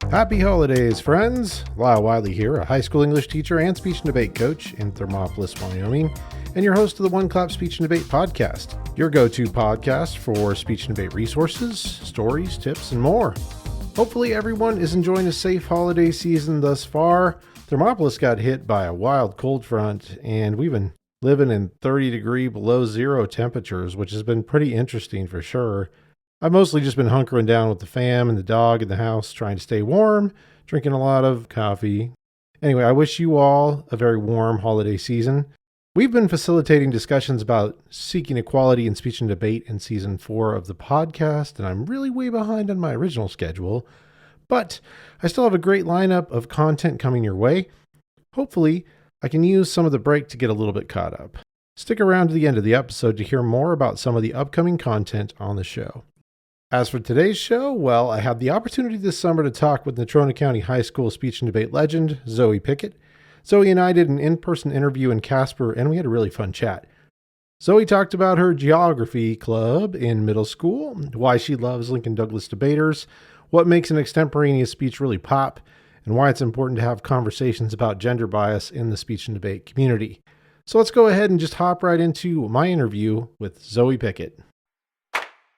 Happy holidays, friends! Lyle here, a high school English teacher and speech and debate coach in Thermopolis, Wyoming, and your host of the One Clap Speech and Debate podcast, your go-to podcast for speech and debate resources, stories, tips, and more. Hopefully everyone is enjoying a safe holiday season thus far. Thermopolis got hit by a wild cold front, and we've been living in 30-degree below zero temperatures, which has been pretty interesting for sure. I've mostly just been hunkering down with the fam and the dog in the house, trying to stay warm, drinking a lot of coffee. Anyway, I wish you all a very warm holiday season. We've been facilitating discussions about seeking equality in speech and debate in season 4 of the podcast, and I'm really way behind on my original schedule. But I still have a great lineup of content coming your way. Hopefully, I can use some of the break to get a little bit caught up. Stick around to the end of the episode to hear more about some of the upcoming content on the show. As for today's show, well, I had the opportunity this summer to talk with Natrona County High School speech and debate legend, Zoey Pickett. Zoey and I did an in-person interview in Casper, and we had a really fun chat. Zoey talked about her geography club in middle school, why she loves Lincoln Douglas debaters, what makes an extemporaneous speech really pop, and why it's important to have conversations about gender bias in the speech and debate community. So let's go ahead and just hop right into my interview with Zoey Pickett.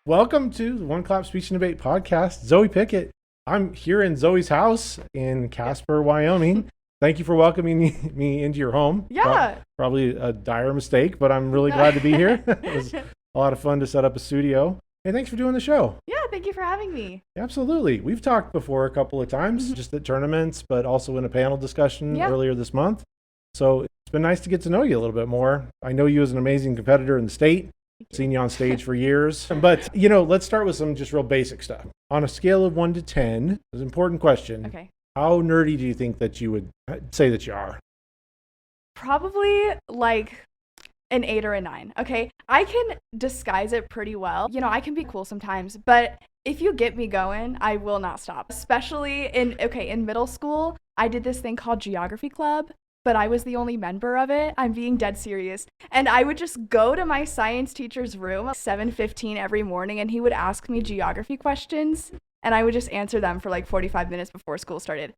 Welcome to the One Clap Speech and Debate podcast. Zoey Pickett. I'm here in Zoey's house in Casper, Wyoming. Thank you for welcoming me into your home. Yeah. Probably a dire mistake, but I'm really glad to be here. It was a lot of fun to set up a studio. Hey, thanks for doing the show. Yeah, thank you for having me. Absolutely. We've talked before a couple of times, just at tournaments, but also in a panel discussion earlier this month. So it's been nice to get to know you a little bit more. I know you as an amazing competitor in the state. Seen you on stage for years. But, let's start with some just real basic stuff. On a scale of 1 to 10, it's an important question. Okay. How nerdy do you think that you would say that you are? Probably like an 8 or a 9. Okay. I can disguise it pretty well. I can be cool sometimes, but if you get me going, I will not stop. Especially in middle school, I did this thing called Geography Club. But I was the only member of it. I'm being dead serious. And I would just go to my science teacher's room at 7:15 every morning, and he would ask me geography questions, and I would just answer them for like 45 minutes before school started.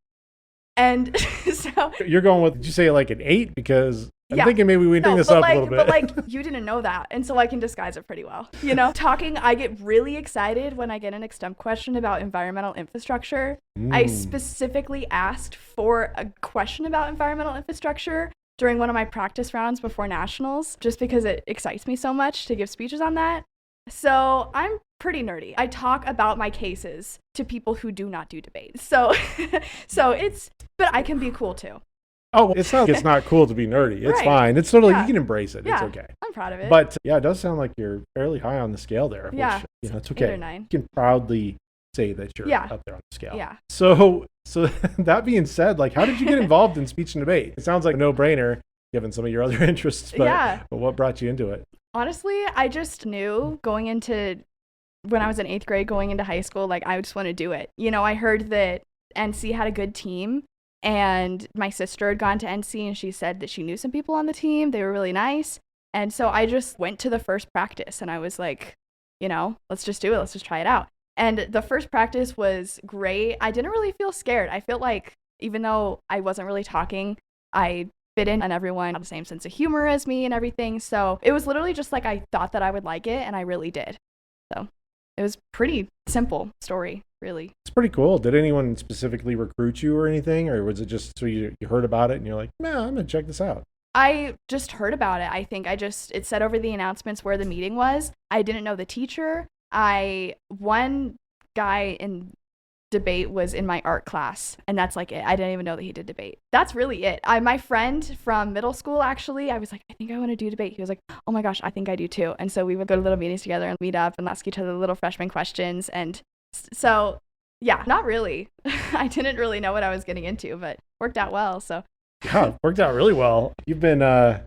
And so... You're going with, did you say like an 8? Because I'm thinking maybe we bring this up a little bit. But you didn't know that, and so I can disguise it pretty well. Talking, I get really excited when I get an Extemp question about environmental infrastructure. I specifically asked for a question about environmental infrastructure during one of my practice rounds before nationals, just because it excites me so much to give speeches on that. So I'm pretty nerdy. I talk about my cases to people who do not do debate. So but I can be cool too. Oh, it's not cool to be nerdy. It's fine. It's totally, you can embrace it. Yeah, it's okay. I'm proud of it. But it does sound like you're fairly high on the scale there. Yeah. Which, it's okay. 8 or 9. You can proudly say that you're up there on the scale. Yeah. So that being said, how did you get involved in speech and debate? It sounds like a no-brainer given some of your other interests, but what brought you into it? Honestly, I just knew when I was in 8th grade, going into high school, I just want to do it. I heard that NC had a good team, and my sister had gone to NC, and she said that she knew some people on the team. They were really nice. And so I just went to the first practice, and I was like, let's just do it. Let's just try it out. And the first practice was great. I didn't really feel scared. I felt like even though I wasn't really talking, I fit in and everyone had the same sense of humor as me and everything. So it was literally just I thought that I would like it, and I really did. So it was pretty simple story, really. It's pretty cool. Did anyone specifically recruit you or anything? Or was it just so you heard about it and you're like, man, I'm going to check this out? I just heard about it. I think it said over the announcements where the meeting was. I didn't know the teacher. One guy in debate was in my art class, and that's it. I didn't even know that he did debate. That's really it. My friend from middle school, actually, I was like, I think I want to do debate. He was like, oh my gosh, I think I do too. And so we would go to little meetings together and meet up and ask each other little freshman questions. And so, yeah, not really. I didn't really know what I was getting into, but worked out well. So yeah, it worked out really well. You've been a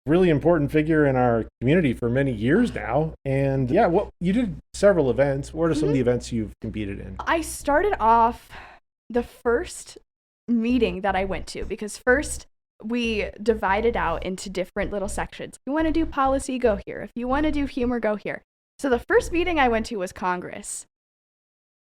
really important figure in our community for many years now. And you did several events. What are some of the events you've competed in? I started off the first meeting that I went to, because first we divided out into different little sections. If you want to do policy, go here. If you want to do humor, go here. So the first meeting I went to was Congress.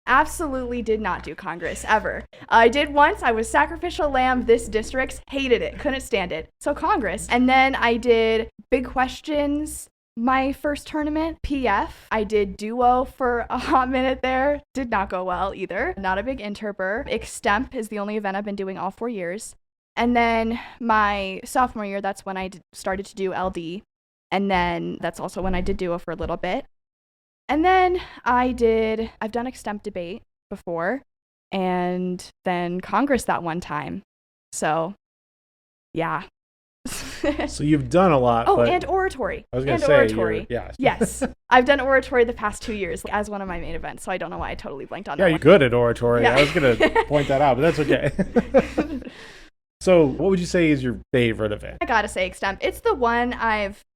Absolutely did not do Congress ever. I did once. I was sacrificial lamb. This districts hated it, couldn't stand it. So Congress. And then I did big questions. My first tournament, PF. I did duo for a hot minute there. Did not go well either. Not a big interper. Extemp is the only event I've been doing all 4 years. And then my sophomore year, that's when I started to do LD. And then that's also when I did duo for a little bit. And then I've done Extemp debate before, and then Congress that one time. So, yeah. So you've done a lot. Oh, and oratory. I was going to say, oratory. Yeah. Yes. I've done oratory the past 2 years as one of my main events, so I don't know why I totally blanked on that. Yeah, you're good at oratory. Yeah. I was going to point that out, but that's okay. So what would you say is your favorite event? I got to say Extemp. It's the one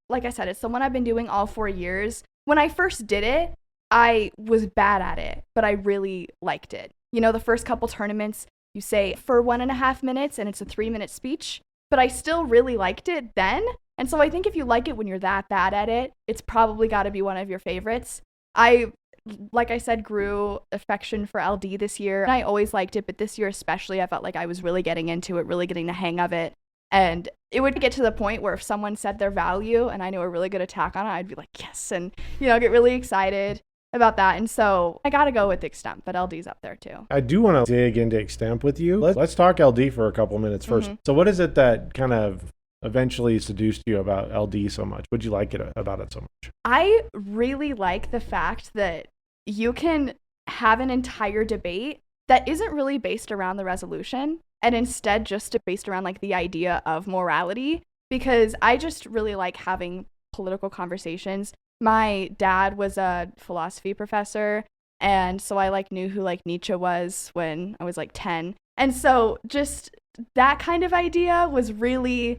like I said, it's the one I've been doing all 4 years. When I first did it, I was bad at it, but I really liked it. You know, the first couple tournaments, you say for 1.5 minutes and it's a 3-minute speech, but I still really liked it then. And so I think if you like it when you're that bad at it, it's probably got to be one of your favorites. Like I said, grew affection for LD this year. I always liked it, but this year especially, I felt like I was really getting into it, really getting the hang of it. And it would get to the point where if someone said their value and I knew a really good attack on it, I'd be like, yes, and, get really excited about that. And so I got to go with Extemp, but LD's up there too. I do want to dig into Extemp with you. Let's talk LD for a couple minutes first. Mm-hmm. So what is it that kind of eventually seduced you about LD so much? What'd you like about it so much? I really like the fact that you can have an entire debate that isn't really based around the resolution and instead just based around like the idea of morality, because I just really like having political conversations. My dad was a philosophy professor, and so I knew who Nietzsche was when I was 10. And so just that kind of idea was really,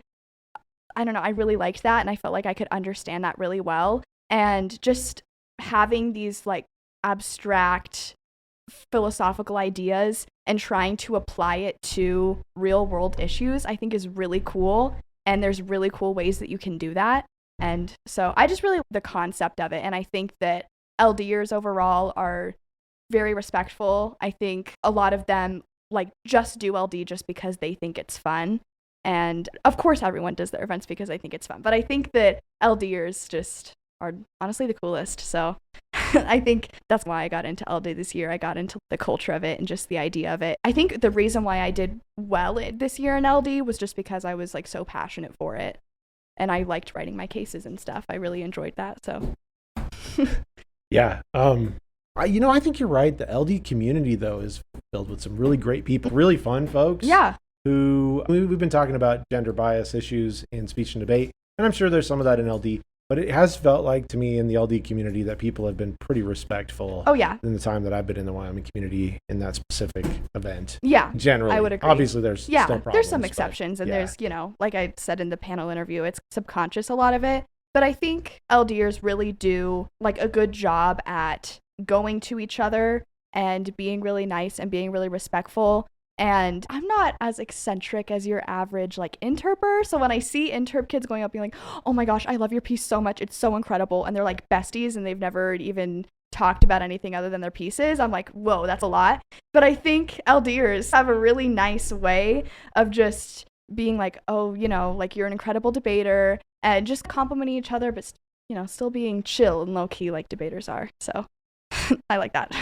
I don't know, I really liked that, and I felt like I could understand that really well. And just having these abstract philosophical ideas and trying to apply it to real world issues, I think is really cool. And there's really cool ways that you can do that. And so I just really like the concept of it. And I think that LDers overall are very respectful. I think a lot of them just do LD just because they think it's fun. And of course everyone does their events because they think it's fun. But I think that LDers just are honestly the coolest. So I think that's why I got into LD this year. I got into the culture of it and just the idea of it. I think the reason why I did well this year in LD was just because I was so passionate for it. And I liked writing my cases and stuff. I really enjoyed that. So yeah. I think you're right. The LD community, though, is filled with some really great people, really fun folks. Yeah. We've been talking about gender bias issues in speech and debate. And I'm sure there's some of that in LD. But it has felt like to me in the LD community that people have been pretty respectful. Oh, yeah. In the time that I've been in the Wyoming community in that specific event. Yeah. Generally. I would agree. Obviously, there's still problems. There's some exceptions. And there's, like I said in the panel interview, it's subconscious, a lot of it. But I think LDers really do a good job at going to each other and being really nice and being really respectful. And I'm not as eccentric as your average interper. So when I see interp kids going up being like, oh my gosh, I love your piece so much, it's so incredible, and they're besties and they've never even talked about anything other than their pieces, I'm like, whoa, that's a lot. But I think LDers have a really nice way of just being oh, you're an incredible debater, and just complimenting each other, but still being chill and low key like debaters are. So I like that.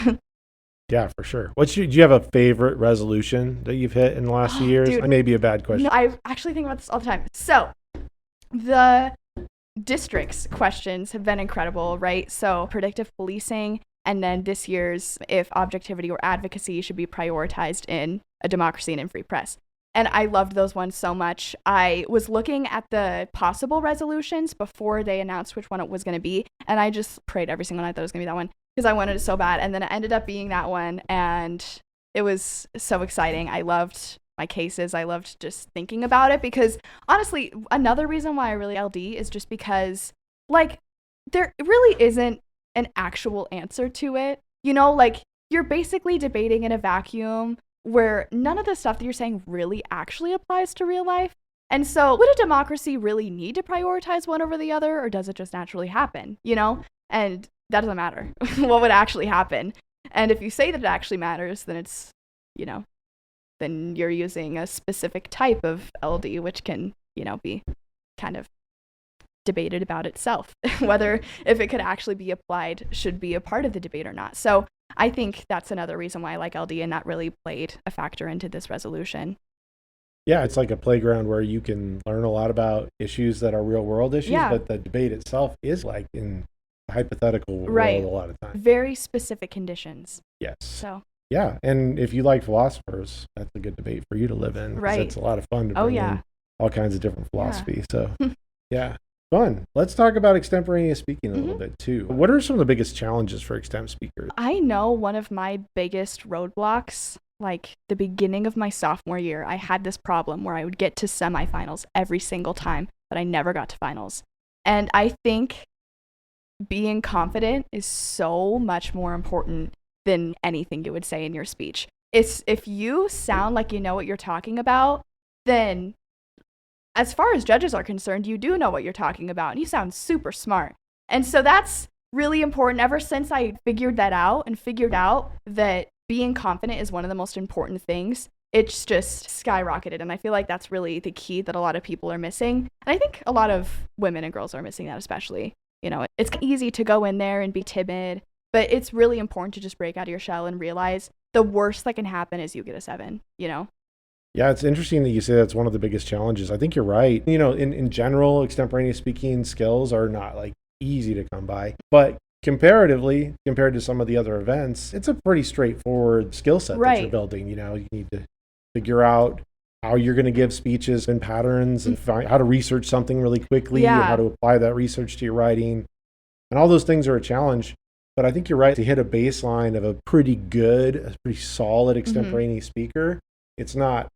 Yeah, for sure. Do you have a favorite resolution that you've hit in the last few years? Dude, That may be a bad question. No, I actually think about this all the time. So the districts questions have been incredible, right? So predictive policing, and then this year's if objectivity or advocacy should be prioritized in a democracy and in free press. And I loved those ones so much. I was looking at the possible resolutions before they announced which one it was going to be, and I just prayed every single night that it was going to be that one, because I wanted it so bad. And then it ended up being that one, and it was so exciting. I loved my cases. I loved just thinking about it, because honestly, another reason why I really LD is just because there really isn't an actual answer to it. You're basically debating in a vacuum where none of the stuff that you're saying really actually applies to real life. And so would a democracy really need to prioritize one over the other, or does it just naturally happen, And that doesn't matter what would actually happen. And if you say that it actually matters, then it's, then you're using a specific type of LD, which can, be kind of debated about itself, whether if it could actually be applied should be a part of the debate or not. So I think that's another reason why I like LD, and that really played a factor into this resolution. Yeah, it's like a playground where you can learn a lot about issues that are real world issues, but the debate itself is like in a hypothetical world a lot of times. Very specific conditions. Yes. So. Yeah, and if you like philosophers, that's a good debate for you to live in. Right. It's a lot of fun to bring in all kinds of different philosophy. So, yeah, fun. Let's talk about extemporaneous speaking a little bit too. What are some of the biggest challenges for extemp speakers? I know one of my biggest roadblocks, like the beginning of my sophomore year, I had this problem where I would get to semifinals every single time, but I never got to finals. And I think being confident is so much more important than anything you would say in your speech. If you sound like you know what you're talking about, then as far as judges are concerned, you do know what you're talking about, and you sound super smart. And so that's really important. Ever since I figured that out and figured out that being confident is one of the most important things, it's just skyrocketed. And I feel like that's really the key that a lot of people are missing. And I think a lot of women and girls are missing that especially. It's easy to go in there and be timid, but it's really important to just break out of your shell and realize the worst that can happen is you get a 7, Yeah, it's interesting that you say that's one of the biggest challenges. I think you're right. In general, extemporaneous speaking skills are not like easy to come by, but comparatively, compared to some of the other events, it's a pretty straightforward skill set that you're building. You need to figure out how you're going to give speeches and patterns and find how to research something really quickly and how to apply that research to your writing. And all those things are a challenge. But I think you're right. To hit a baseline of a pretty solid extemporaneous speaker, it's not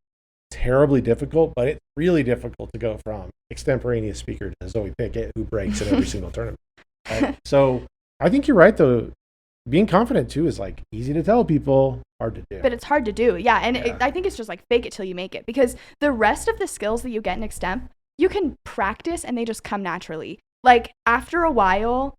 terribly difficult, but it's really difficult to go from extemporaneous speaker to Zoey Pickett, who breaks in every single tournament. So I think you're right, though. Being confident, too, is like easy to tell people, hard to do. But it's hard to do. Yeah. And I think it's just like fake it till you make it, because the rest of the skills that you get in Extemp, you can practice and they just come naturally. Like after a while,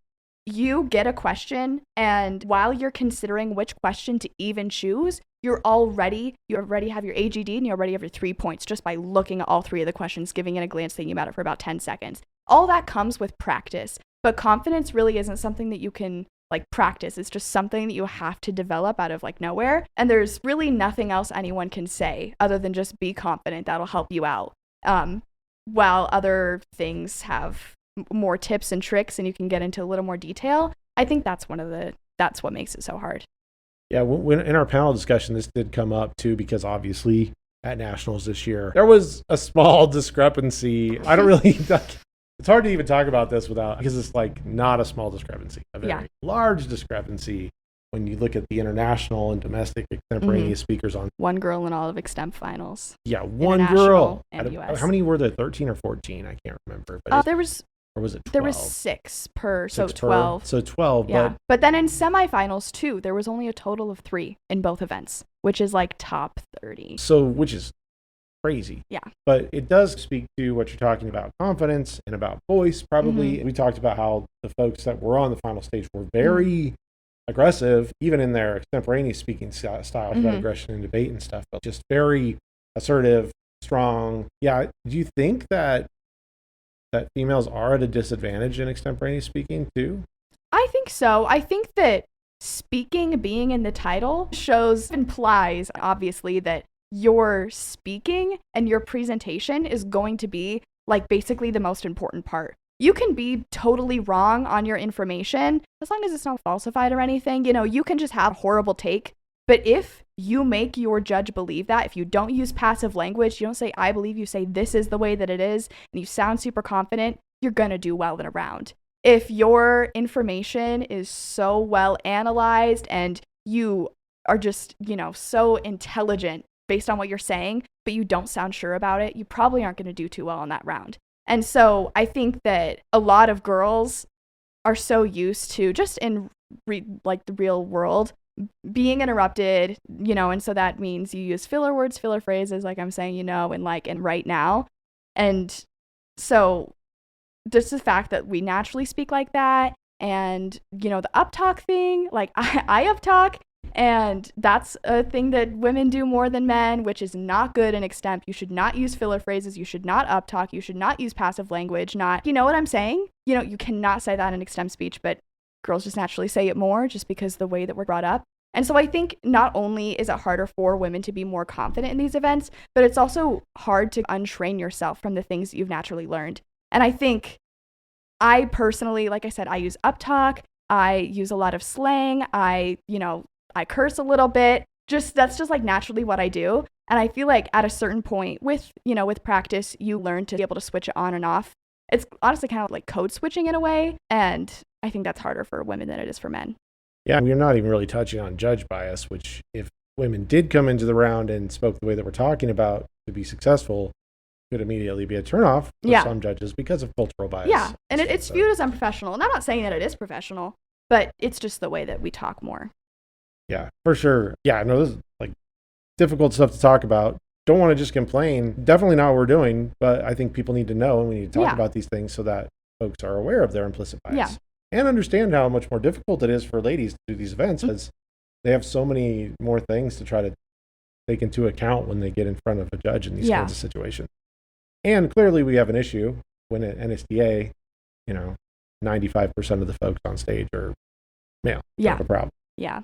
you get a question, and while you're considering which question to even choose, you already have your AGD and you already have your 3 points just by looking at all 3 of the questions, giving it a glance, thinking about it for about 10 seconds. All that comes with practice, but confidence really isn't something that you can like practice. It's just something that you have to develop out of like nowhere. And there's really nothing else anyone can say other than just be confident. That'll help you out. While other things have more tips and tricks and you can get into a little more detail, I think that's what makes it so hard. Yeah, when in our panel discussion, this did come up too, because obviously at nationals this year, there was a small discrepancy. I don't really, it's hard to even talk about this because it's like not a small discrepancy, a very large discrepancy when you look at the international and domestic extemporaneous speakers on. One girl in all of Extemp finals. Yeah, one girl. And US. How many were there? 13 or 14? I can't remember. But there was. Or was it 12? There was 6 per, so 12. So 12, yeah. But then in semifinals too, there was only a total of 3 in both events, which is like top 30. So, which is crazy. Yeah. But it does speak to what you're talking about, confidence and about voice, probably. We talked about how the folks that were on the final stage were very aggressive, even in their extemporaneous speaking style, about aggression and debate and stuff, but just very assertive, strong. Yeah. Do you think that females are at a disadvantage in extemporaneous speaking too? I think so. I think that speaking being in the title implies obviously that your speaking and your presentation is going to be like basically the most important part. You can be totally wrong on your information as long as it's not falsified or anything. You can just have a horrible take. But if you make your judge believe that, if you don't use passive language, you don't say, I believe, you say, this is the way that it is, and you sound super confident, you're going to do well in a round. If your information is so well analyzed and you are just, so intelligent based on what you're saying, but you don't sound sure about it, you probably aren't going to do too well in that round. And so I think that a lot of girls are so used to just in the real world being interrupted, and so that means you use filler words, filler phrases, like I'm saying, and right now. And so just the fact that we naturally speak like that, and, the uptalk thing, like I uptalk, And that's a thing that women do more than men, which is not good in Extemp. You should not use filler phrases. You should not uptalk. You should not use passive language. You know what I'm saying? You cannot say that in Extemp speech, but girls just naturally say it more just because the way that we're brought up. And so I think not only is it harder for women to be more confident in these events, but it's also hard to untrain yourself from the things that you've naturally learned. And I think I personally, like I said, I use uptalk. I use a lot of slang. I curse a little bit. That's just like naturally what I do. And I feel like at a certain point with practice, you learn to be able to switch it on and off. It's honestly kind of like code switching in a way. And I think that's harder for women than it is for men. Yeah, we're not even really touching on judge bias, which if women did come into the round and spoke the way that we're talking about to be successful, could immediately be a turnoff for some judges because of cultural bias. Yeah, and it's viewed as unprofessional. And I'm not saying that it is professional, but it's just the way that we talk more. Yeah, for sure. Yeah, no, this is like difficult stuff to talk about. Don't want to just complain. Definitely not what we're doing, but I think people need to know and we need to talk about these things so that folks are aware of their implicit bias. Yeah. And understand how much more difficult it is for ladies to do these events because they have so many more things to try to take into account when they get in front of a judge in these kinds of situations. And clearly we have an issue when at NSDA, 95% of the folks on stage are male. Yeah. Not a problem. Yeah.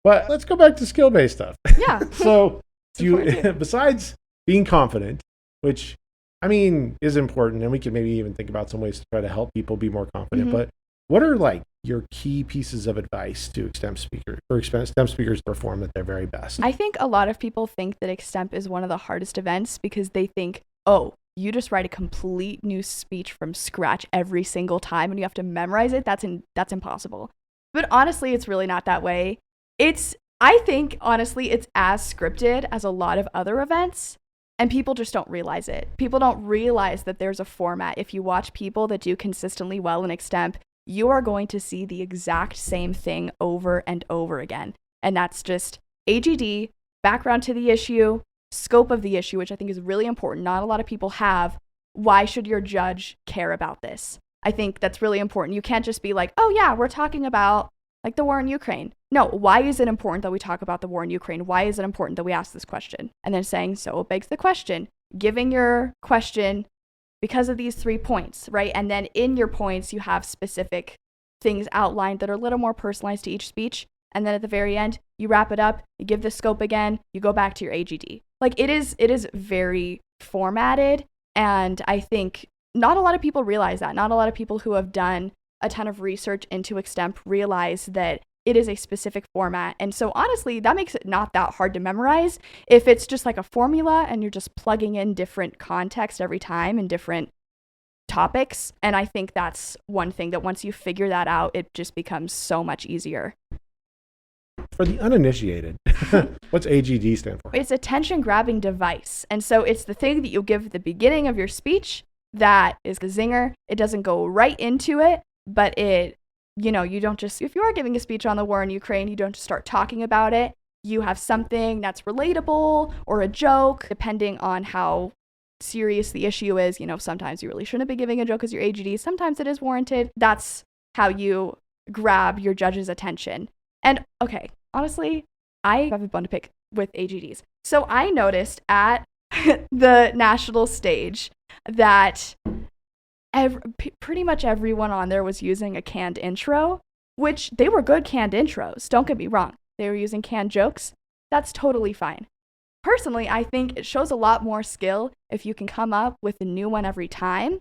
But let's go back to skill-based stuff. Yeah. So besides being confident, which I mean is important, and we can maybe even think about some ways to try to help people be more confident, but what are like your key pieces of advice to Extemp speakers to perform at their very best? I think a lot of people think that Extemp is one of the hardest events because they think, oh, you just write a complete new speech from scratch every single time and you have to memorize it. That's impossible. But honestly, it's really not that way. I think, honestly, it's as scripted as a lot of other events. And people just don't realize it. People don't realize that there's a format. If you watch people that do consistently well in Extemp, you are going to see the exact same thing over and over again. And that's just AGD, background to the issue, scope of the issue, which I think is really important. Not a lot of people have. Why should your judge care about this? I think that's really important. You can't just be like, oh yeah, we're talking about like the war in Ukraine. No, why is it important that we talk about the war in Ukraine? Why is it important that we ask this question? And then saying, so it begs the question, giving your question because of these 3 points, right? And then in your points, you have specific things outlined that are a little more personalized to each speech. And then at the very end, you wrap it up, you give the scope again, you go back to your AGD. Like it is very formatted. And I think not a lot of people realize that. Not a lot of people who have done a ton of research into Extemp realize that it is a specific format. And so honestly, that makes it not that hard to memorize. If it's just like a formula and you're just plugging in different context every time and different topics. And I think that's one thing that once you figure that out, it just becomes so much easier. For the uninitiated, what's AGD stand for? It's attention grabbing device. And so it's the thing that you give at the beginning of your speech that is the zinger. It doesn't go right into it, but you don't just, if you are giving a speech on the war in Ukraine, you don't just start talking about it. You have something that's relatable or a joke, depending on how serious the issue is. Sometimes you really shouldn't be giving a joke as your AGD. Sometimes it is warranted. That's how you grab your judge's attention. And okay, honestly, I have a bone to pick with AGDs. So I noticed at the national stage that pretty much everyone on there was using a canned intro, which they were good canned intros. Don't get me wrong. They were using canned jokes. That's totally fine. Personally, I think it shows a lot more skill if you can come up with a new one every time.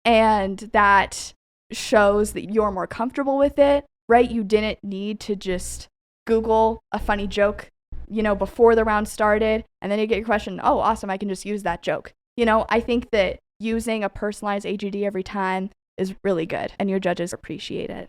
And that shows that you're more comfortable with it, right? You didn't need to just Google a funny joke, before the round started. And then you get your question, oh, awesome, I can just use that joke. I think that using a personalized AGD every time is really good, and your judges appreciate it.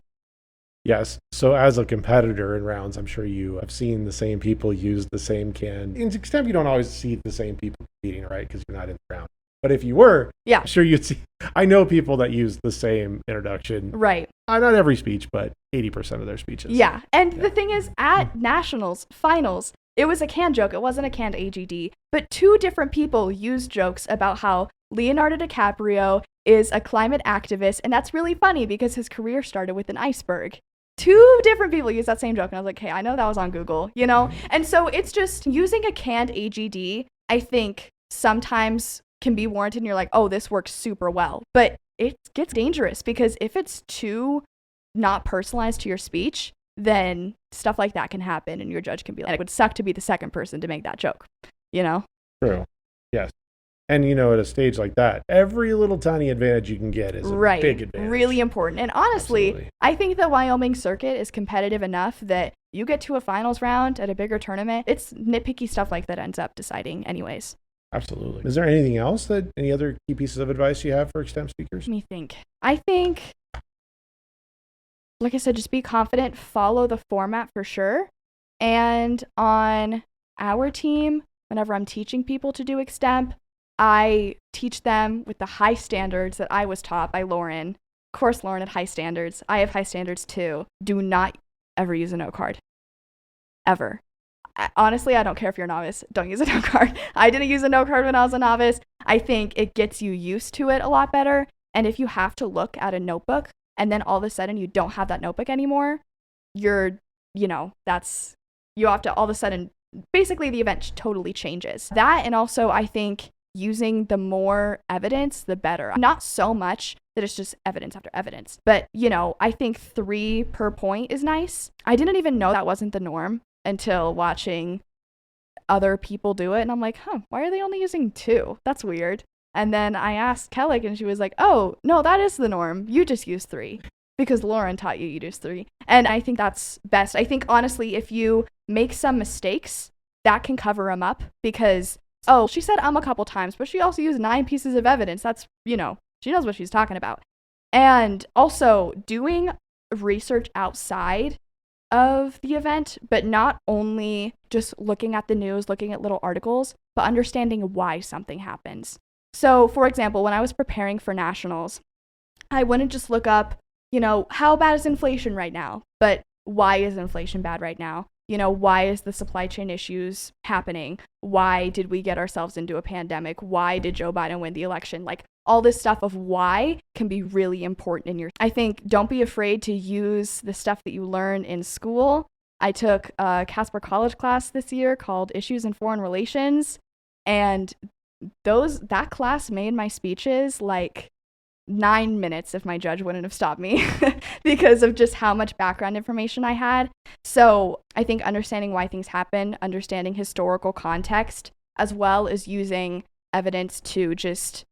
Yes. So as a competitor in rounds, I'm sure you have seen the same people use the same can. In Extemp, you don't always see the same people competing, right? Because you're not in the round. But if you were, I'm sure you'd see. I know people that use the same introduction. Right. Not every speech, but 80% of their speeches. Yeah. And the thing is, at nationals, finals, it was a canned joke. It wasn't a canned AGD. But 2 different people used jokes about how Leonardo DiCaprio is a climate activist. And that's really funny because his career started with an iceberg. 2 different people use that same joke. And I was like, hey, I know that was on Google, you know? And so it's just using a canned AGD, I think sometimes can be warranted and you're like, oh, this works super well. But it gets dangerous because if it's too not personalized to your speech, then stuff like that can happen and your judge can be like, it would suck to be the second person to make that joke, you know? True. Yes. And, you know, at a stage like that, every little tiny advantage you can get is a big advantage. Really important. And honestly, Absolutely. I think the Wyoming circuit is competitive enough that you get to a finals round at a bigger tournament. It's nitpicky stuff like that ends up deciding anyways. Absolutely. Is there anything else any other key pieces of advice you have for Extemp speakers? Let me think. I think, like I said, just be confident, follow the format for sure. And on our team, whenever I'm teaching people to do Extemp, I teach them with the high standards that I was taught by Lauren. Of course, Lauren had high standards. I have high standards too. Do not ever use a note card. Ever. Honestly, I don't care if you're a novice. Don't use a note card. I didn't use a note card when I was a novice. I think it gets you used to it a lot better. And if you have to look at a notebook and then all of a sudden you don't have that notebook anymore, you have to all of a sudden, basically the event totally changes. That, and also I think using the more evidence, the better. Not so much that it's just evidence after evidence, but I think 3 per point is nice. I didn't even know that wasn't the norm until watching other people do it. And I'm like, why are they only using 2? That's weird. And then I asked Kellick and she was like, oh, no, that is the norm. You just use 3 because Lauren taught you use 3. And I think that's best. I think honestly, if you make some mistakes, that can cover them up because she said a couple times, but she also used 9 pieces of evidence. That's, she knows what she's talking about. And also doing research outside of the event, but not only just looking at the news, looking at little articles, but understanding why something happens. So, for example, when I was preparing for nationals, I wouldn't just look up, how bad is inflation right now? But why is inflation bad right now? Why is the supply chain issues happening? Why did we get ourselves into a pandemic? Why did Joe Biden win the election? Like all this stuff of why can be really important I think don't be afraid to use the stuff that you learn in school. I took a Casper College class this year called Issues in Foreign Relations. And that class made my speeches like 9 minutes if my judge wouldn't have stopped me because of just how much background information I had. So I think understanding why things happen, understanding historical context, as well as using evidence to just,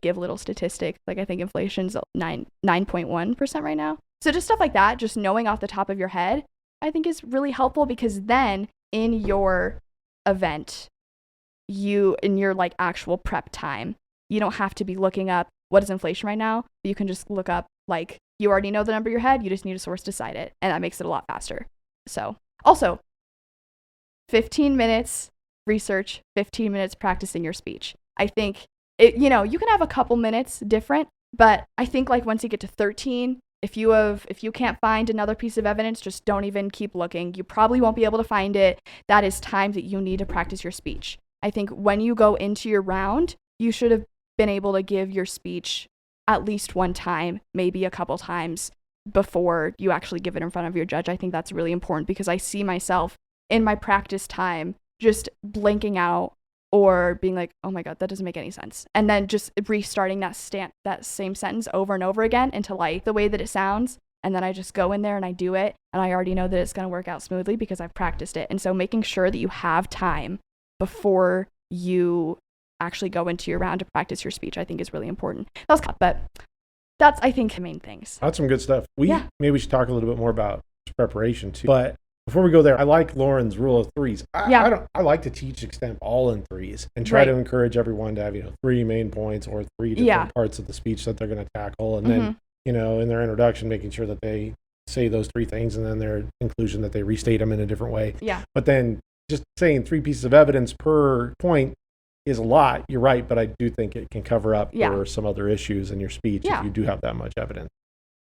give little statistics. Like I think inflation's 9.1% right now. So just stuff like that, just knowing off the top of your head, I think is really helpful because then in your event, in your like actual prep time, you don't have to be looking up what is inflation right now. You can just look up, like, you already know the number in your head. You just need a source to cite it. And that makes it a lot faster. So also 15 minutes research, 15 minutes practicing your speech. I think you can have a couple minutes different, but I think like once you get to 13, if you can't find another piece of evidence, just don't even keep looking. You probably won't be able to find it. That is time that you need to practice your speech. I think when you go into your round, you should have been able to give your speech at least one time, maybe a couple times before you actually give it in front of your judge. I think that's really important because I see myself in my practice time just blanking out or being like, oh my God, that doesn't make any sense. And then just restarting that same sentence over and over again until I like the way that it sounds. And then I just go in there and I do it. And I already know that it's going to work out smoothly because I've practiced it. And so making sure that you have time before you actually go into your round to practice your speech, I think is really important. But that's, I think, the main things. That's some good stuff. Maybe we should talk a little bit more about preparation too. But before we go there, I like Lauren's rule of 3s. I like to teach Extemp all in 3s and try to encourage everyone to have, 3 main points or 3 different parts of the speech that they're going to tackle. And then, in their introduction, making sure that they say those 3 things and then their conclusion that they restate them in a different way. Yeah. But then just saying 3 pieces of evidence per point is a lot. You're right. But I do think it can cover up for some other issues in your speech if you do have that much evidence.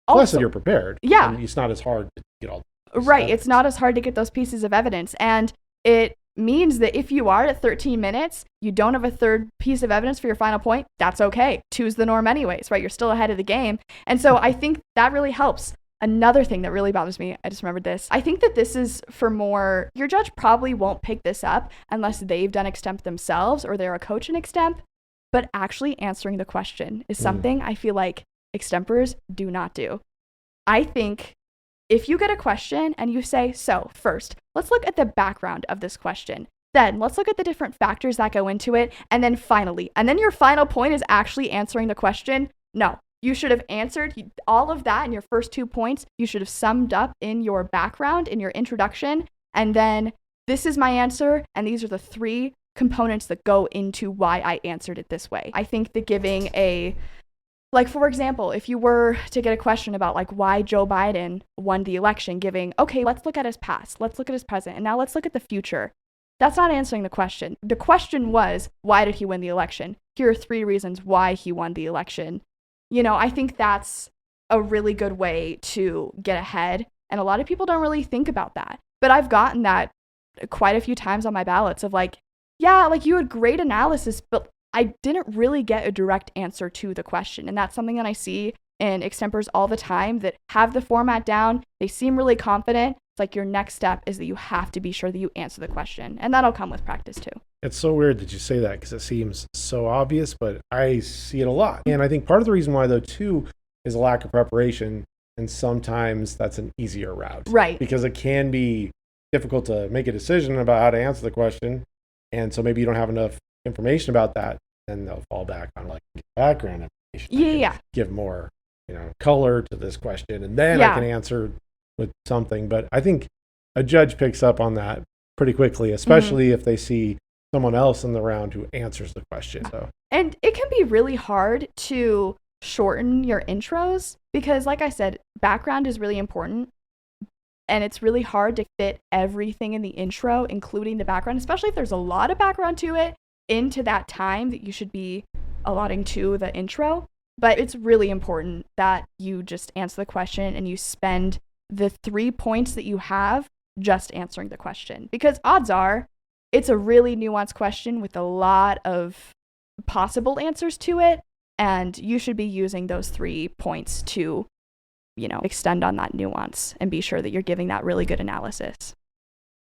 Plus, if you're prepared. Yeah. It's not as hard to get all. Right. It's not as hard to get those pieces of evidence. And it means that if you are at 13 minutes, you don't have a third piece of evidence for your final point, that's okay. 2's the norm anyways, right? You're still ahead of the game. And so I think that really helps. Another thing that really bothers me, I just remembered this. I think that this is for more, your judge probably won't pick this up unless they've done Extemp themselves or they're a coach in Extemp, but actually answering the question is something I feel like extempers do not do. I think if you get a question and you say, so first, let's look at the background of this question. Then let's look at the different factors that go into it. And then finally, and then your final point is actually answering the question. No. You should have answered all of that in your first 2 points. You should have summed up in your background, in your introduction, and then this is my answer, and these are the 3 components that go into why I answered it this way. I think that giving like, for example, if you were to get a question about like why Joe Biden won the election, giving, okay, let's look at his past, let's look at his present, and now let's look at the future. That's not answering the question. The question was, why did he win the election? Here are 3 reasons why he won the election. I think that's a really good way to get ahead. And a lot of people don't really think about that. But I've gotten that quite a few times on my ballots of like, yeah, like you had great analysis, but I didn't really get a direct answer to the question. And that's something that I see in extempers all the time that have the format down. They seem really confident. It's like your next step is that you have to be sure that you answer the question. And that'll come with practice too. It's so weird that you say that because it seems so obvious, but I see it a lot. And I think part of the reason why, though, too, is a lack of preparation. And sometimes that's an easier route. Right. Because it can be difficult to make a decision about how to answer the question. And so maybe you don't have enough information about that. Then they'll fall back on like background information. Yeah. Give more, color to this question. And then I can answer with something. But I think a judge picks up on that pretty quickly, especially if they see someone else in the round who answers the question. So. And it can be really hard to shorten your intros because, like I said, background is really important. And it's really hard to fit everything in the intro, including the background, especially if there's a lot of background to it, into that time that you should be allotting to the intro. But it's really important that you just answer the question and you spend the 3 points that you have just answering the question. Because odds are, it's a really nuanced question with a lot of possible answers to it, and you should be using those 3 points to, extend on that nuance and be sure that you're giving that really good analysis.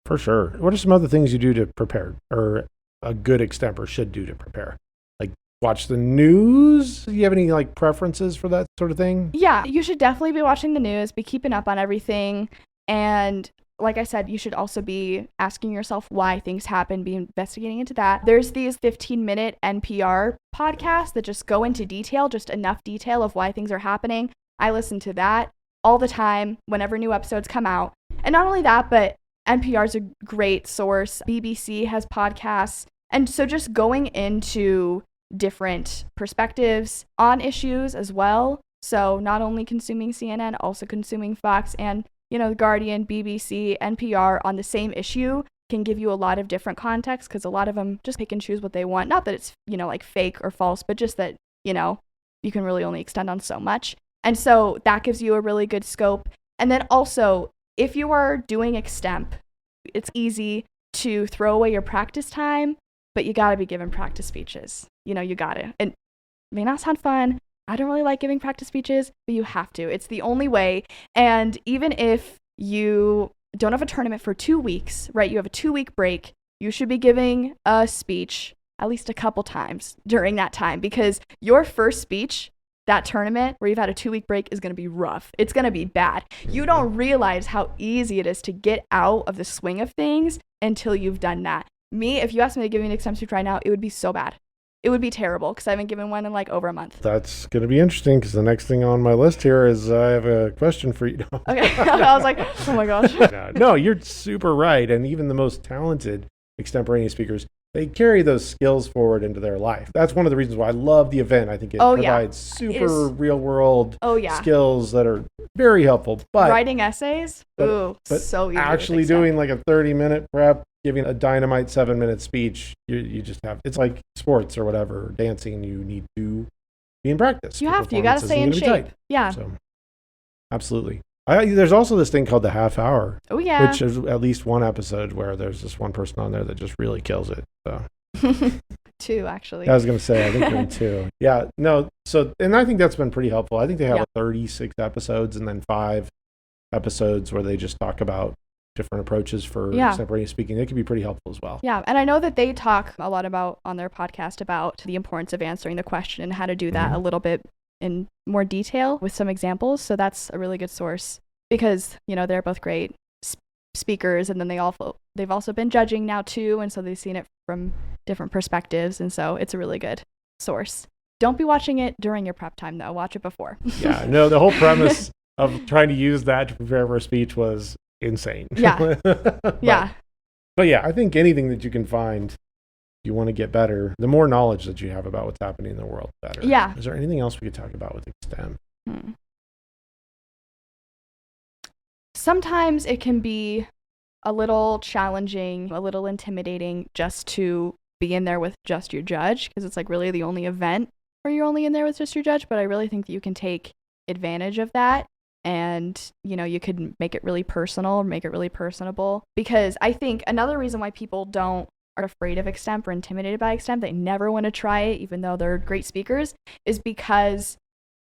For sure. What are some other things you do to prepare, or a good extemper should do to prepare? Like watch the news? Do you have any preferences for that sort of thing? Yeah, you should definitely be watching the news, be keeping up on everything, and like I said, you should also be asking yourself why things happen, be investigating into that. There's these 15-minute NPR podcasts that just go into detail, just enough detail of why things are happening. I listen to that all the time whenever new episodes come out. And not only that, but NPR is a great source. BBC has podcasts. And so just going into different perspectives on issues as well. So not only consuming CNN, also consuming Fox and The Guardian, BBC, NPR on the same issue can give you a lot of different context because a lot of them just pick and choose what they want. Not that it's, fake or false, but just that, you can really only extend on so much. And so that gives you a really good scope. And then also, if you are doing Extemp, it's easy to throw away your practice time, but you got to be given practice speeches. You got to. And it may not sound fun. I don't really like giving practice speeches, but you have to. It's the only way. And even if you don't have a tournament for 2 weeks, right? You have a 2-week break. You should be giving a speech at least a couple times during that time because your first speech, that tournament where you've had a 2-week break, is going to be rough. It's going to be bad. You don't realize how easy it is to get out of the swing of things until you've done that. Me, if you asked me to give you an Extemp speech right now, it would be so bad. It would be terrible because I haven't given one in over a month. That's going to be interesting because the next thing on my list here is I have a question for you. Okay. I was like, oh my gosh. No, you're super right. And even the most talented extemporaneous speakers, they carry those skills forward into their life. That's one of the reasons why I love the event. I think it provides super real world skills that are very helpful. But writing essays, but so easy. Actually doing a 30-minute prep, giving a dynamite 7-minute speech, you just have, it's like sports or whatever, dancing, you need to be in practice. You have to. You got to stay in shape. Yeah. So, absolutely. There's also this thing called the half hour. Oh, yeah. Which is at least one episode where there's this one person on there that just really kills it. So. 2, actually. I was going to say, I think they're in 2. Yeah, no. So, and I think that's been pretty helpful. I think they have 36 episodes and then 5 episodes where they just talk about different approaches for extemporaneous speaking. It can be pretty helpful as well. Yeah, and I know that they talk a lot about on their podcast about the importance of answering the question and how to do that a little bit in more detail with some examples. So that's a really good source because, they're both great speakers, and then they've also been judging now too, and so they've seen it from different perspectives, and so it's a really good source. Don't be watching it during your prep time though. Watch it before. Yeah, no, the whole premise of trying to use that to prepare for a speech was insane. Yeah. But yeah, I think anything that you can find, you want to get better, the more knowledge that you have about what's happening in the world, the better. Yeah. Is there anything else we could talk about with Extemp? Sometimes it can be a little challenging, a little intimidating just to be in there with just your judge, because it's like really the only event where you're only in there with just your judge. But I really think that you can take advantage of that, and you could make it really personal or make it really personable, because I think another reason why people are afraid of Extemp or intimidated by Extemp, they never want to try it even though they're great speakers, is because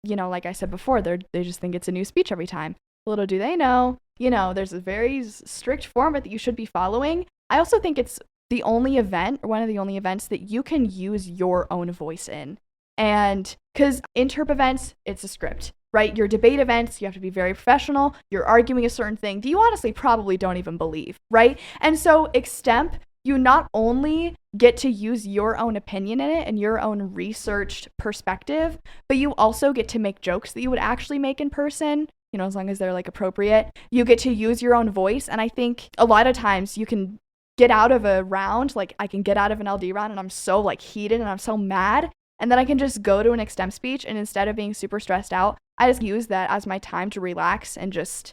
like I said before, they just think it's a new speech every time. Little do they know, there's a very strict format that you should be following. I also think it's the only event, or one of the only events, that you can use your own voice in. And because interp events, it's a script, right? Your debate events, you have to be very professional. You're arguing a certain thing that you honestly probably don't even believe, right? And so Extemp, you not only get to use your own opinion in it and your own researched perspective, but you also get to make jokes that you would actually make in person, as long as they're like appropriate. You get to use your own voice. And I think a lot of times you can get out of a round, like I can get out of an LD round and I'm so like heated and I'm so mad. And then I can just go to an Extemp speech, and instead of being super stressed out, I just use that as my time to relax and just,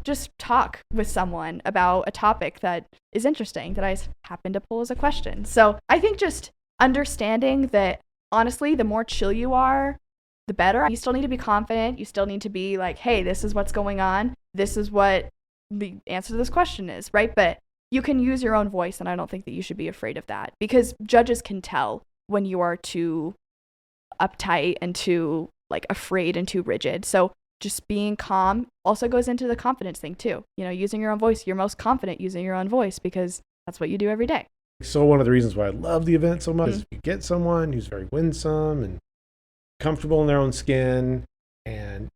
just talk with someone about a topic that is interesting that I happen to pull as a question. So I think just understanding that, honestly, the more chill you are, the better. You still need to be confident. You still need to be like, hey, this is what's going on. This is what the answer to this question is, right? But you can use your own voice, and I don't think that you should be afraid of that, because judges can tell when you are too uptight and too afraid and too rigid. So just being calm also goes into the confidence thing too. Using your own voice, you're most confident using your own voice because that's what you do every day. So one of the reasons why I love the event so much is if you get someone who's very winsome and comfortable in their own skin and,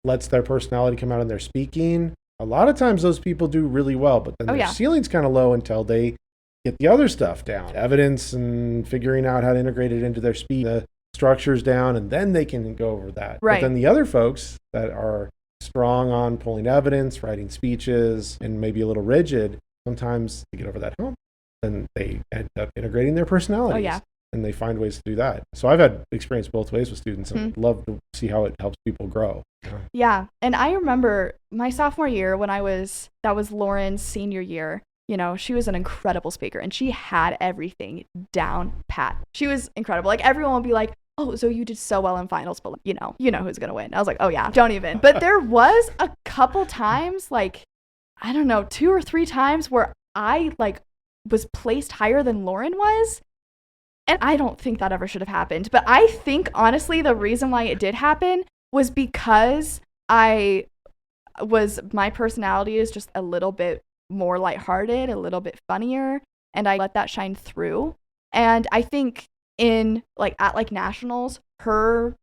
lets their personality come out in their speaking, a lot of times those people do really well, but then their ceiling's kind of low until they get the other stuff down, evidence and figuring out how to integrate it into their speech, the structures down, and then they can go over that. Right. But then the other folks that are strong on pulling evidence, writing speeches, and maybe a little rigid, sometimes they get over that hump, and they end up integrating their personalities. Oh, yeah. And they find ways to do that. So I've had experience both ways with students, and love to see how it helps people grow. Yeah. And I remember my sophomore year that was Lauren's senior year. She was an incredible speaker, and she had everything down pat. She was incredible. Everyone would be like, oh, so you did so well in finals, but you know who's going to win. I was like, oh yeah, don't even. But there was a couple times, I don't know, 2 or 3 times where I was placed higher than Lauren was. And I don't think that ever should have happened. But I think, honestly, the reason why it did happen was because my personality is just a little bit more lighthearted, a little bit funnier, and I let that shine through. And I think at nationals, her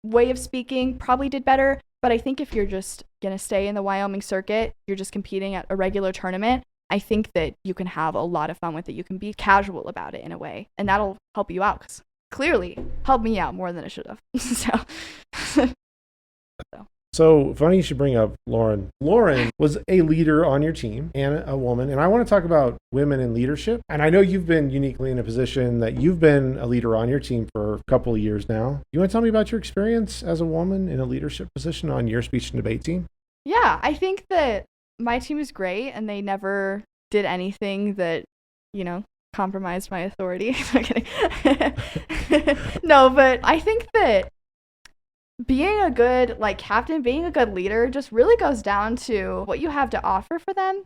way of speaking probably did better. But I think if you're just going to stay in the Wyoming circuit, you're just competing at a regular tournament, I think that you can have a lot of fun with it. You can be casual about it in a way, and that'll help you out, because clearly helped me out more than it should have. So funny you should bring up Lauren. Lauren was a leader on your team and a woman, and I want to talk about women in leadership. And I know you've been uniquely in a position that you've been a leader on your team for a couple of years now. You want to tell me about your experience as a woman in a leadership position on your speech and debate team? Yeah, I think that my team is great, and they never did anything that, compromised my authority. I'm kidding. No, but I think that being a good captain, being a good leader just really goes down to what you have to offer for them.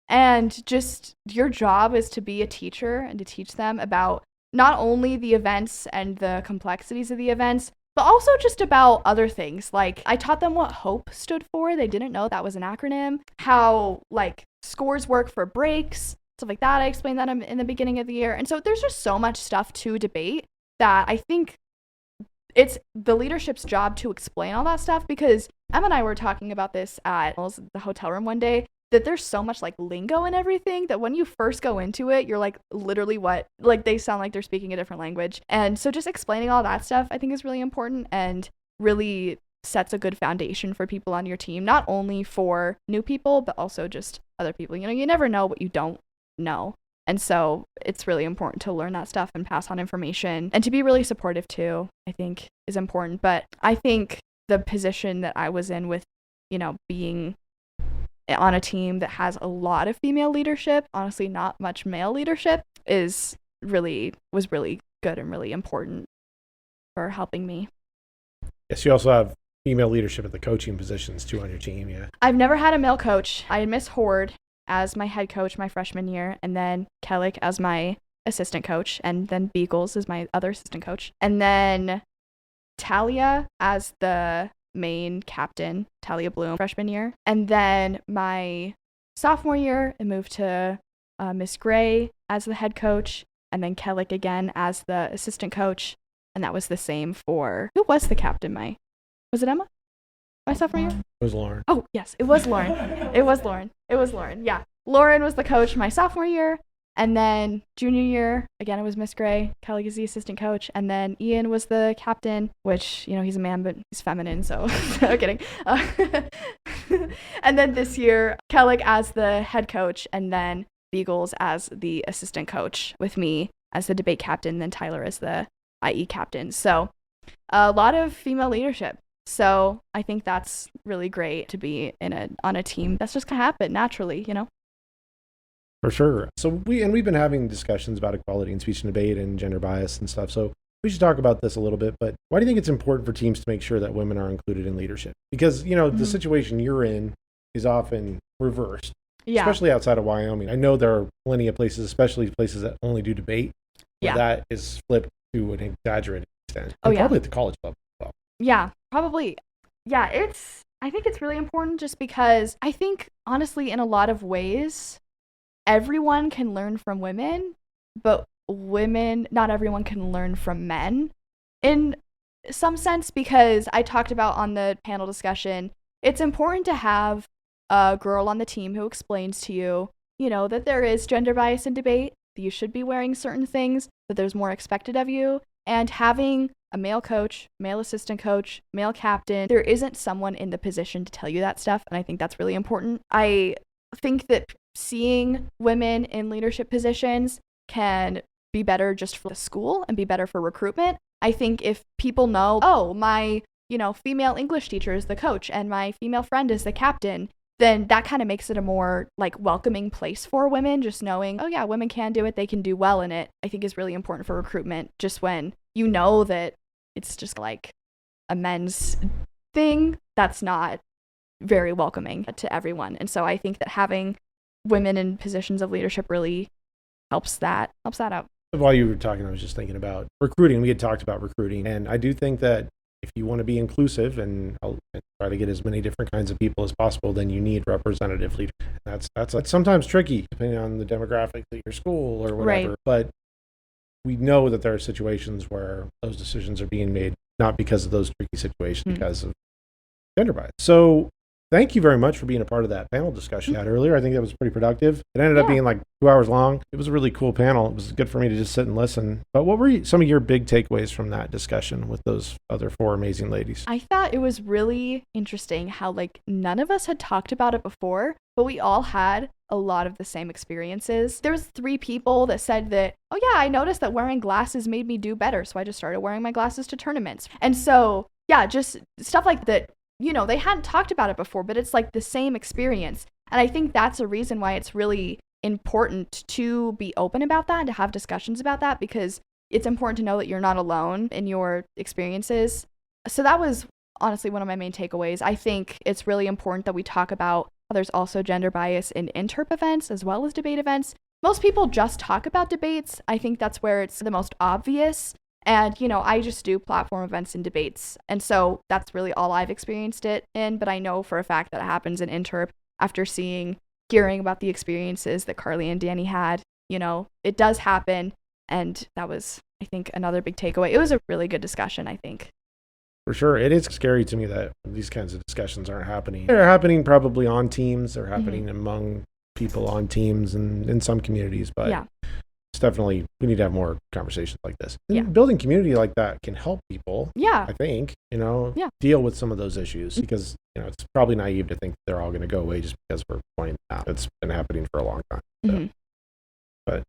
And just your job is to be a teacher and to teach them about not only the events and the complexities of the events, but also just about other things. Like, I taught them what HOPE stood for. They didn't know that was an acronym. How, like, scores work for breaks, stuff like that. I explained that in the beginning of the year. And so there's just so much stuff to debate that I think it's the leadership's job to explain all that stuff, because Emma and I were talking about this at the hotel room one day, that there's so much like lingo and everything that when you first go into it, you're like, literally what? Like, they sound like they're speaking a different language. And so just explaining all that stuff, I think, is really important and really sets a good foundation for people on your team, not only for new people, but also just other people. You know, you never know what you don't know. And so it's really important to learn that stuff and pass on information, and to be really supportive too, I think, is important. But I think the position that I was in with, you know, being on a team that has a lot of female leadership, honestly, not much male leadership, was really good and really important for helping me. Yes, you also have female leadership at the coaching positions too on your team, yeah. I've never had a male coach. I had Miss Horde as my head coach my freshman year, and then Kellick as my assistant coach, and then Beagles as my other assistant coach, and then Talia as the main captain, Talia Bloom, freshman year. And then my sophomore year, I moved to Miss Gray as the head coach, and then Kellick again as the assistant coach. And that was the same for, who was the captain? Was it Emma? My sophomore year? It was Lauren. Oh, yes, it was Lauren. It was Lauren. Yeah. Lauren was the coach my sophomore year. And then junior year, again, it was Miss Gray. Kelly is the assistant coach. And then Ian was the captain, which, you know, he's a man, but he's feminine, so I'm kidding. And then this year, Kelly as the head coach, and then Beagles as the assistant coach, with me as the debate captain, then Tyler as the IE captain. So a lot of female leadership. So I think that's really great to be on a team that's just gonna happen naturally, you know? For sure. So we've been having discussions about equality in speech and debate and gender bias and stuff. So we should talk about this a little bit, but why do you think it's important for teams to make sure that women are included in leadership? Because, you know, the situation you're in is often reversed, especially outside of Wyoming. I know there are plenty of places, especially places that only do debate, where that is flipped to an exaggerated extent. And probably at the college level as well. Yeah, probably. Yeah, I think it's really important, just because I think, honestly, in a lot of ways, everyone can learn from women, but not everyone can learn from men in some sense, because I talked about on the panel discussion, it's important to have a girl on the team who explains to you, you know, that there is gender bias in debate, that you should be wearing certain things, that there's more expected of you, and having a male coach, male assistant coach, male captain, there isn't someone in the position to tell you that stuff, and I think that's really important. I think that seeing women in leadership positions can be better just for the school and be better for recruitment. I think if people know, oh, my, you know, female English teacher is the coach and my female friend is the captain, then that kind of makes it a more like welcoming place for women. Just knowing, oh yeah, women can do it, they can do well in it, I think is really important for recruitment. Just when you know that it's just like a men's thing, that's not very welcoming to everyone. And so I think that having women in positions of leadership really helps that out. While you were talking, I was just thinking about recruiting. We had talked about recruiting, and I do think that if you want to be inclusive and try to get as many different kinds of people as possible, then you need representative leaders. That's like sometimes tricky depending on the demographics of your school or whatever. Right. But we know that there are situations where those decisions are being made not because of those tricky situations, because of gender bias. So thank you very much for being a part of that panel discussion we had earlier. I think that was pretty productive. It ended up being like 2 hours long. It was a really cool panel. It was good for me to just sit and listen. But what were some of your big takeaways from that discussion with those other four amazing ladies? I thought it was really interesting how like none of us had talked about it before, but we all had a lot of the same experiences. There was 3 people that said that, oh yeah, I noticed that wearing glasses made me do better, so I just started wearing my glasses to tournaments. And so, yeah, just stuff like that. You know, they hadn't talked about it before, but it's like the same experience. And I think that's a reason why it's really important to be open about that and to have discussions about that, because it's important to know that you're not alone in your experiences. So that was honestly one of my main takeaways. I think it's really important that we talk about There's also gender bias in interp events as well as debate events. Most people just talk about debates. I think that's where it's the most obvious. And, I just do platform events and debates. And so that's really all I've experienced it in. But I know for a fact that it happens in interp after hearing about the experiences that Carly and Danny had. It does happen. And that was, I think, another big takeaway. It was a really good discussion, I think. For sure. It is scary to me that these kinds of discussions aren't happening. They're happening probably on teams. They're happening among people on teams and in some communities. But it's definitely, we need to have more conversations like this. And building community like that can help people, I think, deal with some of those issues. Because, it's probably naive to think they're all going to go away just because we're pointing them out. It's been happening for a long time. So. But,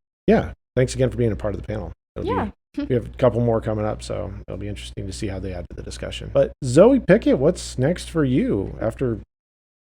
thanks again for being a part of the panel. We have a couple more coming up, so it'll be interesting to see how they add to the discussion. But Zoey Pickett, what's next for you after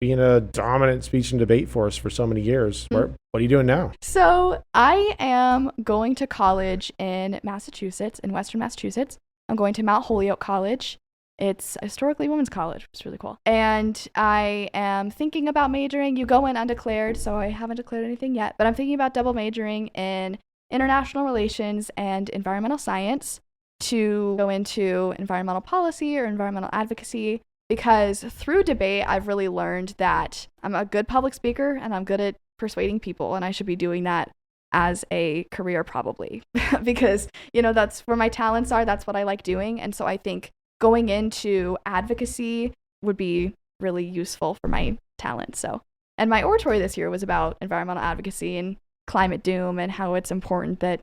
being a dominant speech and debate force for so many years? What are you doing now? So I am going to college in Massachusetts, in Western Massachusetts. I'm going to Mount Holyoke College. It's a historically women's college, which is really cool. And I am thinking about majoring. You go in undeclared, so I haven't declared anything yet, but I'm thinking about double majoring in international relations and environmental science to go into environmental policy or environmental advocacy, because through debate, I've really learned that I'm a good public speaker and I'm good at persuading people, and I should be doing that as a career probably because, that's where my talents are. That's what I like doing. And so I think going into advocacy would be really useful for my talent. So, and my oratory this year was about environmental advocacy and climate doom and how it's important that,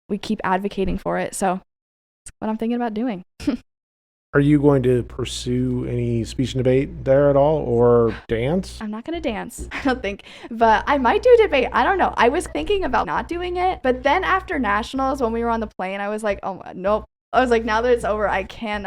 we keep advocating for it. So that's what I'm thinking about doing. Are you going to pursue any speech and debate there at all, or dance? I'm not going to dance, I don't think, but I might do debate. I don't know. I was thinking about not doing it, but then after nationals, when we were on the plane, I was like, oh, nope. I was like, now that it's over, I don't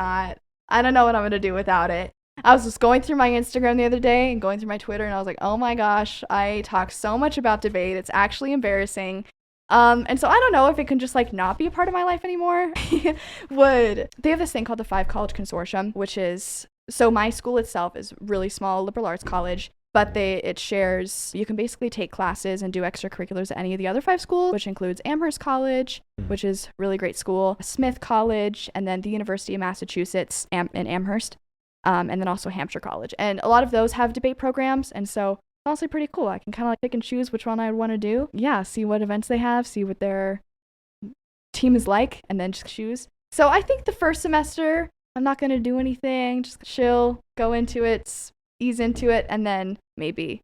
know what I'm going to do without it. I was just going through my Instagram the other day and going through my Twitter, and I was like, oh my gosh, I talk so much about debate. It's actually embarrassing. And so I don't know if it can just not be a part of my life anymore. They have this thing called the 5 College Consortium, which is, so my school itself is really small, liberal arts college, but it shares, you can basically take classes and do extracurriculars at any of the other 5 schools, which includes Amherst College, which is a really great school, Smith College, and then the University of Massachusetts in Amherst. And then also Hampshire College. And a lot of those have debate programs. And so it's honestly pretty cool. I can kind of pick and choose which one I want to do. Yeah, see what events they have, see what their team is like, and then just choose. So I think the first semester, I'm not going to do anything, just chill, go into it, ease into it, and then maybe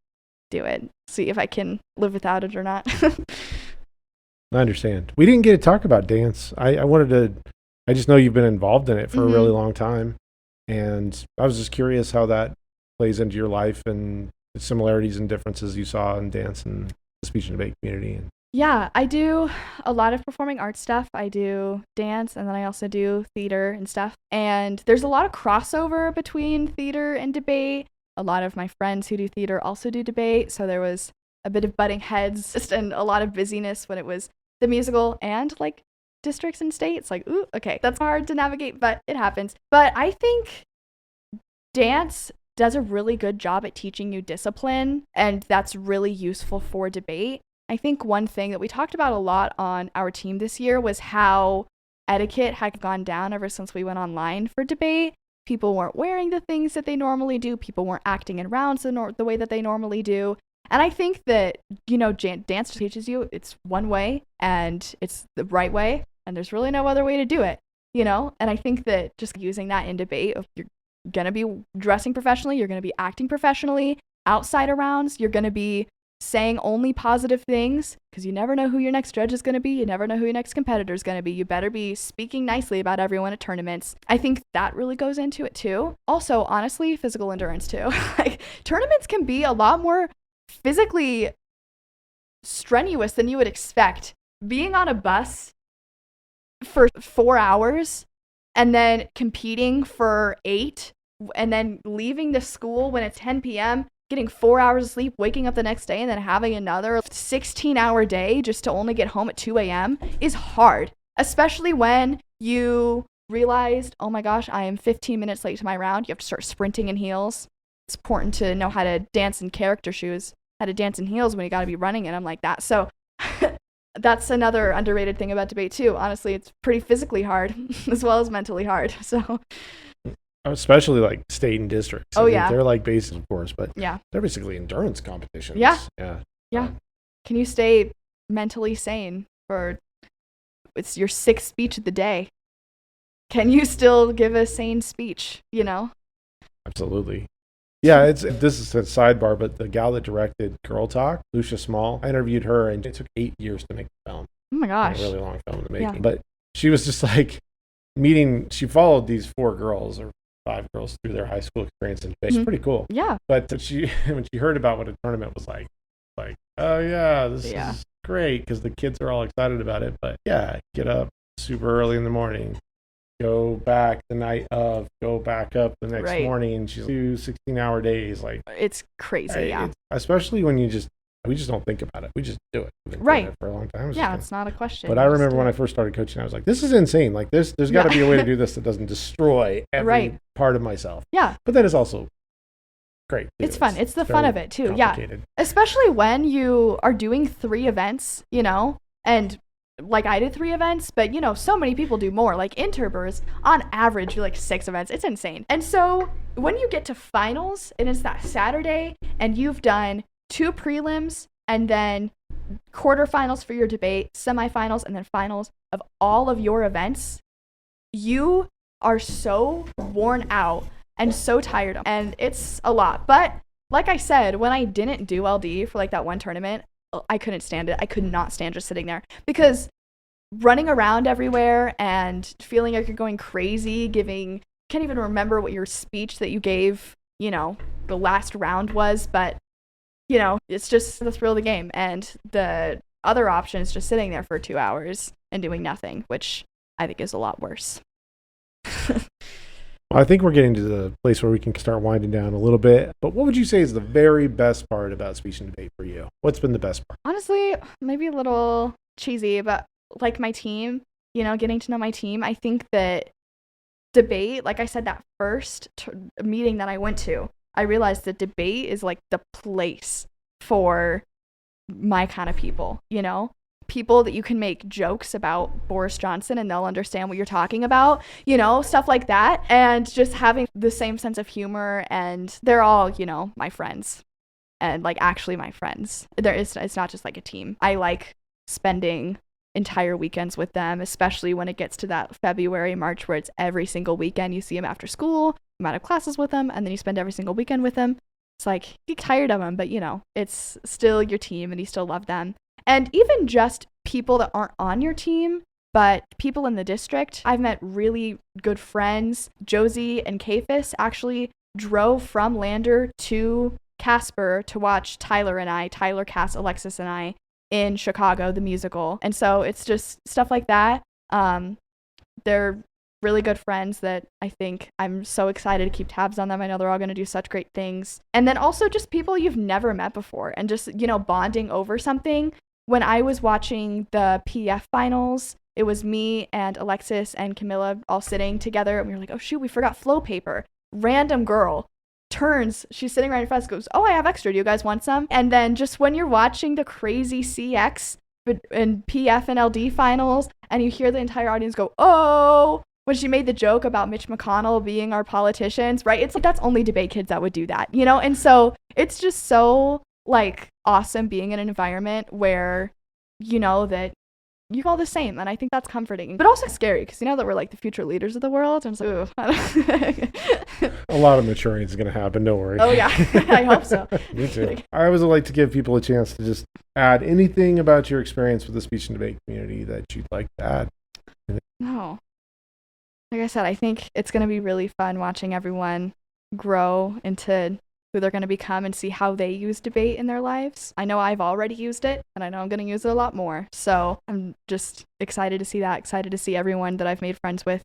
do it. See if I can live without it or not. I understand. We didn't get to talk about dance. I just know you've been involved in it for a really long time. And I was just curious how that plays into your life and the similarities and differences you saw in dance and the speech and debate community. Yeah, I do a lot of performing arts stuff. I do dance, and then I also do theater and stuff. And there's a lot of crossover between theater and debate. A lot of my friends who do theater also do debate. So there was a bit of butting heads and a lot of busyness when it was the musical and districts and states. Ooh, okay, that's hard to navigate, but it happens. But I think dance does a really good job at teaching you discipline, and that's really useful for debate. I think one thing that we talked about a lot on our team this year was how etiquette had gone down ever since we went online for debate. People weren't wearing the things that they normally do. People weren't acting in rounds the way that they normally do. And I think that, dance teaches you it's one way and it's the right way, and there's really no other way to do it, And I think that just using that in debate, you're going to be dressing professionally, you're going to be acting professionally, outside of rounds, you're going to be saying only positive things, because you never know who your next judge is going to be, you never know who your next competitor is going to be. You better be speaking nicely about everyone at tournaments. I think that really goes into it too. Also, honestly, physical endurance too. Tournaments can be a lot more physically strenuous than you would expect. Being on a bus for 4 hours and then competing for 8 and then leaving the school when it's 10 p.m., getting 4 hours of sleep, waking up the next day, and then having another 16-hour day just to only get home at 2 a.m. is hard, especially when you realized, oh my gosh, I am 15 minutes late to my round. You have to start sprinting in heels. it's important to know how to dance in character shoes, how to dance in heels when you got to be running in them like that. So that's another underrated thing about debate too. Honestly, it's pretty physically hard as well as mentally hard. So especially like state and districts. Oh, yeah. They're like basic, of course, but yeah. they're basically endurance competitions. Yeah. Yeah. Yeah. Can you stay mentally sane for it's your 6th speech of the day? Can you still give a sane speech, you know? Absolutely. Yeah, this is a sidebar, but the gal that directed Girl Talk, Lucia Small, I interviewed her, and it took 8 years to make the film. Oh my gosh. A really long film to make. Yeah. But she was just like she followed these 4 girls or 5 girls through their high school experience in debate. It's pretty cool. Yeah. But when she heard about what a tournament was like, oh yeah, this is great because the kids are all excited about it. But yeah, get up super early in the morning, go back the night of, go back up the next morning. She's 2 16-hour days. Like, it's crazy. Especially when we just don't think about it. We just do it. We've been doing it for a long time. It's not a question. But I remember when I first started coaching, I was like, this is insane. Like, there's got to be a way to do this that doesn't destroy every part of myself. Yeah. But then it's also great. Too. It's fun. It's the fun of it too. Yeah. Especially when you are doing 3 events, you know, and like I did 3 events, but you know, so many people do more. Like Interbers, on average, do like 6 events. It's insane. And so when you get to finals, and it's that Saturday, and you've done 2 prelims, and then quarterfinals for your debate, semifinals, and then finals of all of your events, you are so worn out and so tired, and it's a lot. But like I said, when I didn't do LD for like that one tournament, I couldn't stand it. I could not stand just sitting there, because running around everywhere and feeling like you're going crazy, can't even remember what your speech that you gave, you know, the last round was, but you know, it's just the thrill of the game. And the other option is just sitting there for 2 hours and doing nothing, which I think is a lot worse. Well, I think we're getting to the place where we can start winding down a little bit. But what would you say is the very best part about speech and debate for you? What's been the best part? Honestly, maybe a little cheesy, but like my team, you know, getting to know my team. I think that debate, like I said, that first meeting that I went to, I realized that debate is like the place for my kind of people, you know? People that you can make jokes about Boris Johnson and they'll understand what you're talking about, you know, stuff like that. And just having the same sense of humor, and they're all, you know, my friends, and like actually my friends. It's not just like a team. I like spending entire weekends with them, especially when it gets to that February, March, where it's every single weekend you see them after school, amount of classes with them, and then you spend every single weekend with them. It's like, you get tired of them, but you know, it's still your team and you still love them. And even just people that aren't on your team, but people in the district, I've met really good friends. Josie and Kafis actually drove from Lander to Casper to watch Tyler, Cass, Alexis, and I in Chicago, the musical. And so it's just stuff like that. They're really good friends that I think I'm so excited to keep tabs on them. I know they're all going to do such great things. And then also just people you've never met before, and just, you know, bonding over something. When I was watching the PF finals, it was me and Alexis and Camilla all sitting together, and we were like, oh shoot, we forgot flow paper. Random girl turns, she's sitting right in front of us, goes, oh, I have extra, do you guys want some? And then just when you're watching the crazy CX and PF and LD finals, and you hear the entire audience go, oh, when she made the joke about Mitch McConnell being our politicians, right? It's like, that's only debate kids that would do that, you know? And so it's just so like awesome being in an environment where you know that you're all the same, and I think that's comforting, but also scary, because you know that we're like the future leaders of the world, and it's like, a lot of maturing is going to happen, don't worry. Oh yeah. I hope so. Me too. I always like to give people a chance to just add anything about your experience with the speech and debate community that you'd like to add. No, like I said, I think it's going to be really fun watching everyone grow into who they're going to become and see how they use debate in their lives. I know I've already used it, and I know I'm going to use it a lot more. So I'm just excited to see that, excited to see everyone that I've made friends with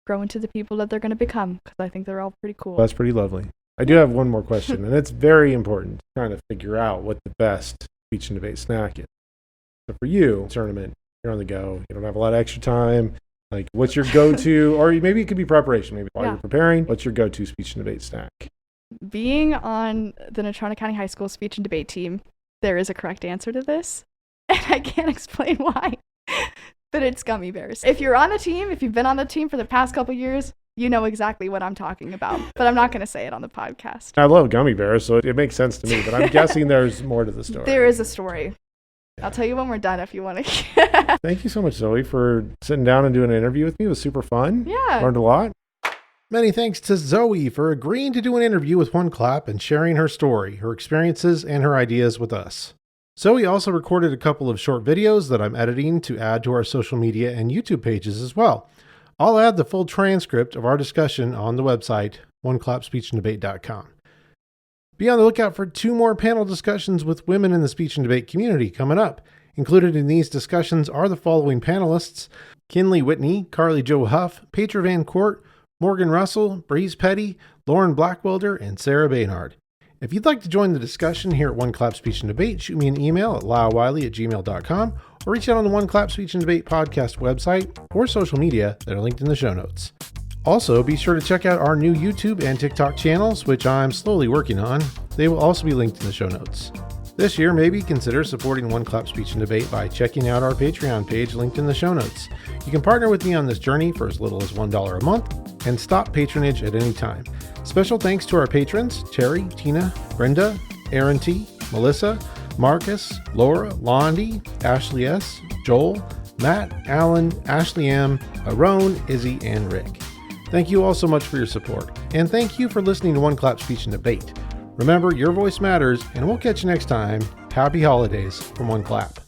grow into the people that they're going to become, because I think they're all pretty cool. That's pretty lovely. I do have one more question, and it's very important, trying to figure out what the best speech and debate snack is. So for you, tournament, you're on the go, you don't have a lot of extra time. Like, what's your go-to, or maybe it could be preparation, maybe while you're preparing, what's your go-to speech and debate snack? being on the Natrona County High School speech and debate team, there is a correct answer to this, and I can't explain why, but it's gummy bears. If you're on the team, if you've been on the team for the past couple years, you know exactly what I'm talking about, but I'm not going to say it on the podcast. I love gummy bears, so it makes sense to me, but I'm guessing there's more to the story. There is a story. I'll tell you when we're done if you want to. Thank you so much, Zoe, for sitting down and doing an interview with me. It was super fun. Yeah. Learned a lot. Many thanks to Zoe for agreeing to do an interview with One Clap and sharing her story, her experiences, and her ideas with us. Zoe also recorded a couple of short videos that I'm editing to add to our social media and YouTube pages as well. I'll add the full transcript of our discussion on the website, oneclapspeechanddebate.com. Be on the lookout for 2 more panel discussions with women in the speech and debate community coming up. Included in these discussions are the following panelists: Kinley Whitney, Carly Jo Huff, Petra Van Court, Morgan Russell, Breeze Petty, Lauren Blackwelder, and Sarah Baynard. If you'd like to join the discussion here at One Clap Speech and Debate, shoot me an email at lylewiley@gmail.com or reach out on the One Clap Speech and Debate podcast website or social media that are linked in the show notes. Also, be sure to check out our new YouTube and TikTok channels, which I'm slowly working on. They will also be linked in the show notes. This year, maybe consider supporting One Clap Speech and Debate by checking out our Patreon page linked in the show notes. You can partner with me on this journey for as little as $1 a month and stop patronage at any time. Special thanks to our patrons, Terry, Tina, Brenda, Aaron T, Melissa, Marcus, Laura, Londi, Ashley S, Joel, Matt, Alan, Ashley M, Aaron, Izzy, and Rick. Thank you all so much for your support. And thank you for listening to One Clap Speech and Debate. Remember, your voice matters, and we'll catch you next time. Happy holidays from One Clap.